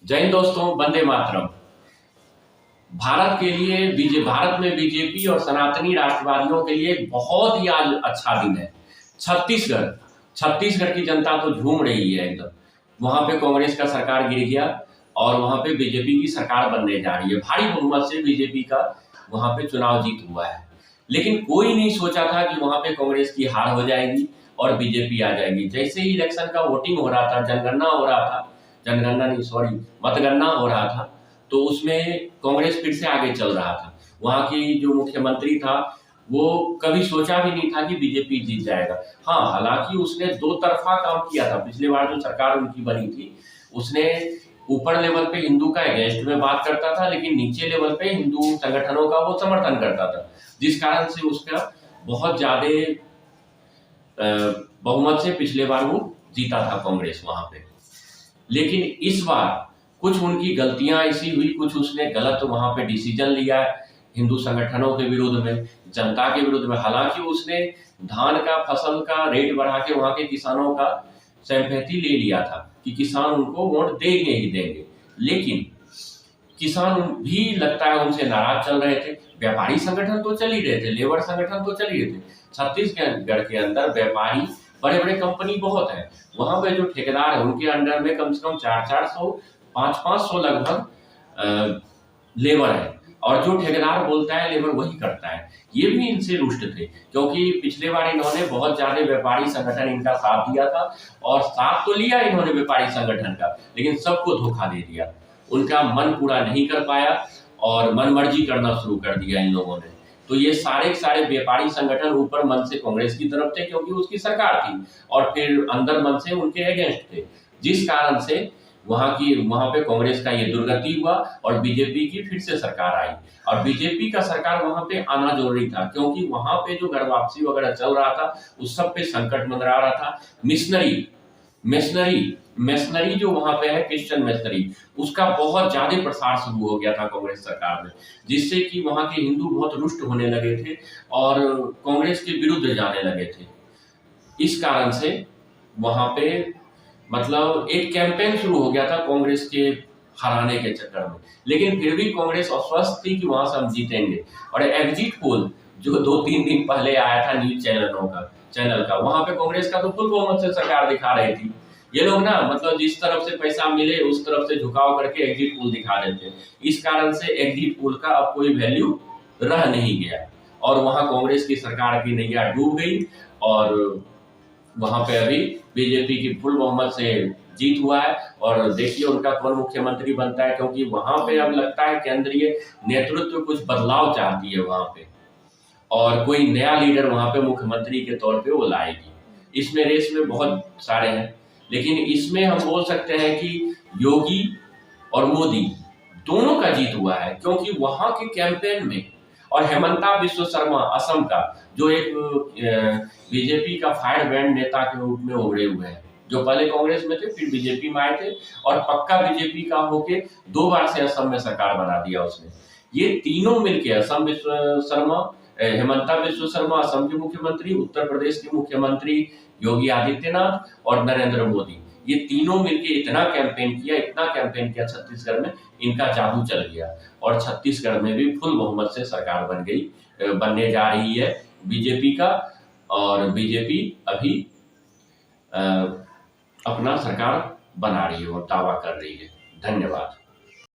जय हिंद दोस्तों, वंदे मातरम। भारत में बीजेपी और सनातनी राष्ट्रवादियों के लिए एक बहुत ही आज अच्छा दिन है। छत्तीसगढ़ छत्तीसगढ़ की जनता तो झूम रही है एकदम। वहां पे कांग्रेस का सरकार गिर गया और वहां पे बीजेपी की सरकार बनने जा रही है। भारी बहुमत से बीजेपी का वहां पे चुनाव जीत हुआ है। लेकिन कोई नहीं सोचा था कि वहां पे कांग्रेस की हार हो जाएगी और बीजेपी आ जाएगी। जैसे ही इलेक्शन का वोटिंग हो रहा था, जनगणना हो रहा था, जनगणना नहीं सॉरी मतगणना हो रहा था, तो उसमें कांग्रेस फिर से आगे चल रहा था। वहां की जो मुख्यमंत्री था वो कभी सोचा भी नहीं था कि बीजेपी जीत जाएगा। हाँ, हालांकि उसने दो तरफा काम किया था। पिछली बार जो सरकार उनकी बनी थी, उसने ऊपर लेवल पे हिंदू का अगेंस्ट में बात करता था, लेकिन नीचे लेवल पे हिंदू संगठनों का वो समर्थन करता था, जिस कारण से उसका बहुत ज्यादा बहुमत से पिछले बार वो जीता था कांग्रेस वहां पे। लेकिन इस बार कुछ उनकी गलतियां ऐसी हुई, कुछ उसने गलत वहां पे डिसीजन लिया हिंदू संगठनों के विरुद्ध में, जनता के विरुद्ध में। हालांकि उसने धान का फसल का रेट बढ़ा के वहां के किसानों का सिंपैथी ले लिया था कि किसान उनको वोट देंगे ही देंगे, लेकिन किसान भी लगता है उनसे नाराज चल रहे थे। व्यापारी संगठन तो चल ही रहे थे, लेबर संगठन तो चल ही रहे थे। छत्तीसगढ़ के अंदर व्यापारी बड़े बड़े कंपनी बहुत है। वहां पे जो ठेकेदार है उनके अंडर में कम से कम 400-400 500-500 लगभग लेबर है, और जो ठेकेदार बोलता है लेबर वही करता है। ये भी इनसे रुष्ट थे, क्योंकि पिछले बार इन्होंने बहुत ज्यादा व्यापारी संगठन इनका साथ दिया था, और साथ तो लिया इन्होंने व्यापारी संगठन का, लेकिन सबको धोखा दे दिया। उनका मन पूरा नहीं कर पाया और मनमर्जी करना शुरू कर दिया इन लोगों ने। तो ये सारे सारे व्यापारी संगठन ऊपर मन से कांग्रेस की तरफ थे, क्योंकि उसकी सरकार थी, और फिर अंदर मन से उनके अगेंस्ट थे, जिस कारण से वहां पे कांग्रेस का ये दुर्गति हुआ और बीजेपी की फिर से सरकार आई। और बीजेपी का सरकार वहां पे आना जरूरी था, क्योंकि वहां पे जो घर वापसी वगैरह चल रहा था उस सब पे संकट मंडरा रहा था। मिशनरी मिशनरी मिशनरी जो वहां पे है, क्रिश्चियन मिशनरी, उसका बहुत ज्यादा प्रसार शुरू हो गया था कांग्रेस सरकार में, जिससे कि वहां के हिंदू बहुत रुष्ट होने लगे थे और कांग्रेस के विरुद्ध जाने लगे थे। इस कारण से वहां पे मतलब एक कैंपेन शुरू हो गया था कांग्रेस के हराने के चक्कर में। लेकिन फिर भी कांग्रेस अस्वस्थ थी कि वहां से हम जीतेंगे। और एग्जिट पोल जो 2-3 दिन पहले आया था न्यूज चैनल का, वहां पे कांग्रेस का तो फुल बहुमत से सरकार दिखा रही थी। ये लोग ना मतलब जिस तरफ से पैसा मिले उस तरफ से झुकाव करके एग्जिट पोल दिखा देते। इस कारण से एग्जिट पोल का अब कोई वैल्यू रह नहीं गया, और वहां कांग्रेस की सरकार की नैया डूब गई, और वहां पे अभी बीजेपी की फुल बहुमत से जीत हुआ है। और देखिए उनका कौन मुख्यमंत्री बनता है, क्योंकि वहां पे अब लगता है केंद्रीय नेतृत्व कुछ बदलाव चाहती है वहां पे, और कोई नया लीडर वहां पे मुख्यमंत्री के तौर पे वो लाएगी। इसमें रेस में बहुत सारे हैं, लेकिन इसमें हम बोल सकते हैं कि योगी और मोदी दोनों का जीत हुआ है, क्योंकि वहां के कैंपेन में, और हेमंता बिस्व शर्मा असम का जो एक बीजेपी का फायर ब्रांड नेता के रूप में उभरे हुए हैं, जो पहले कांग्रेस में थे फिर बीजेपी में आए थे, और पक्का बीजेपी का होके 2 बार से असम में सरकार बना दिया उसने। ये तीनों मिलके हेमंता बिस्व शर्मा असम के मुख्यमंत्री, उत्तर प्रदेश के मुख्यमंत्री योगी आदित्यनाथ और नरेंद्र मोदी, ये तीनों मिलके इतना कैंपेन किया छत्तीसगढ़ में, इनका जादू चल गया, और छत्तीसगढ़ में भी फुल बहुमत से सरकार बनने जा रही है बीजेपी का। और बीजेपी अभी अपना सरकार बना रही है और दावा कर रही है। धन्यवाद।